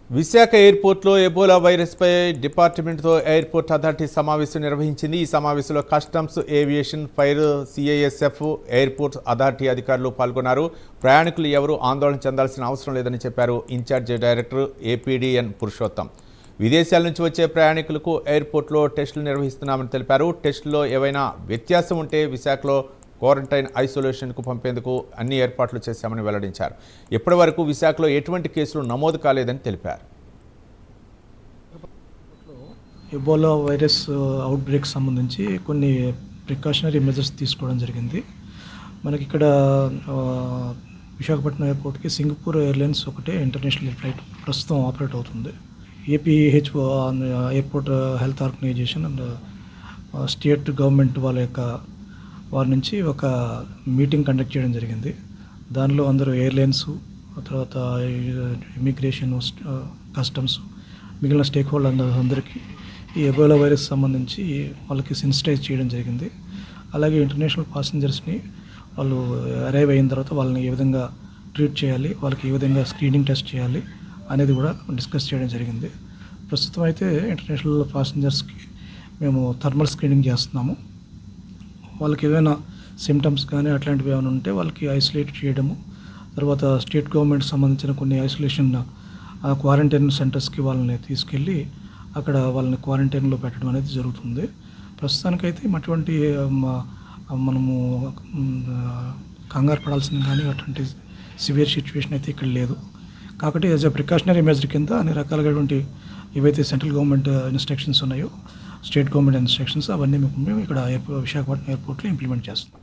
విశాఖ ఎయిర్పోర్ట్లో Ebola వైరస్పై డిపార్ట్మెంట్తో airport authority సమావేశం నిర్వహించింది. ఈ సమావేశంలో customs, aviation, fire, CISF, airport authority అధికారులు పాల్గొన్నారు. ప్రయాణికులు ఎవరూ ఆందోళన చెందాల్సిన అవసరం లేదని చెప్పారు ఇన్ఛార్జ్ డైరెక్టర్ ఏపీడీఎన్ పురుషోత్తం. విదేశాల నుంచి వచ్చే ప్రయాణికులకు ఎయిర్పోర్ట్లో టెస్టులు నిర్వహిస్తున్నామని తెలిపారు. టెస్టులో ఏవైనా వ్యత్యాసం ఉంటే విశాఖలో క్వారంటైన్, ఐసోలేషన్కు పంపేందుకు అన్ని ఏర్పాట్లు చేశామని వెల్లడించారు. ఇప్పటి వరకు విశాఖలో ఎటువంటి కేసులు నమోదు కాలేదని తెలిపారు. ఎబోలా వైరస్ అవుట్బ్రేక్ సంబంధించి కొన్ని ప్రికాషనరీ మెజర్స్ తీసుకోవడం జరిగింది. మనకి ఇక్కడ విశాఖపట్నం ఎయిర్పోర్ట్కి సింగపూర్ ఎయిర్లైన్స్ ఒకటే ఇంటర్నేషనల్ ఫ్లైట్ ప్రస్తుతం ఆపరేట్ అవుతుంది. APHO airport health organisation and state government వారి నుంచి ఒక మీటింగ్ కండక్ట్ చేయడం జరిగింది. దానిలో అందరూ ఎయిర్లైన్స్, తర్వాత ఇమిగ్రేషన్, కస్టమ్స్, మిగిలిన స్టేక్ హోల్డర్ అందరికీ ఈ ఎబోలా వైరస్ సంబంధించి వాళ్ళకి సెన్సిటైజ్ చేయడం జరిగింది. అలాగే ఇంటర్నేషనల్ పాసెంజర్స్ని వాళ్ళు అరైవ్ అయిన తర్వాత వాళ్ళని ఏ విధంగా ట్రీట్ చేయాలి, వాళ్ళకి ఏ విధంగా స్క్రీనింగ్ టెస్ట్ చేయాలి అనేది కూడా డిస్కస్ చేయడం జరిగింది. ప్రస్తుతం అయితే ఇంటర్నేషనల్ పాసెంజర్స్కి మేము థర్మల్ స్క్రీనింగ్ చేస్తున్నాము. వాళ్ళకి ఏదైనా సిమ్టమ్స్ కానీ అట్లాంటివి ఏమైనా ఉంటే వాళ్ళకి ఐసోలేట్ చేయడము, తర్వాత స్టేట్ గవర్నమెంట్ సంబంధించిన కొన్ని ఐసోలేషన్ క్వారంటైన్ సెంటర్స్కి వాళ్ళని తీసుకెళ్ళి అక్కడ వాళ్ళని క్వారంటైన్లో పెట్టడం అనేది జరుగుతుంది. ప్రస్తుతానికైతే అటువంటి మనము కంగారు పడాల్సింది కానీ అటువంటి సివియర్ సిచ్యువేషన్ అయితే ఇక్కడ లేదు. కాబట్టి యాజ్ అ ప్రికాషనరీ మెజర్ కింద అన్ని రకాలైనటువంటి ఏవైతే సెంట్రల్ గవర్నమెంట్ ఇన్స్ట్రక్షన్స్ ఉన్నాయో, స్టేట్ గవర్నమెంట్ ఇన్స్ట్రక్షన్స్ అవన్నీ మేము ఇక్కడ విశాఖపట్నం ఎయిర్పోర్ట్లో ఇంప్లిమెంట్ చేస్తున్నాం.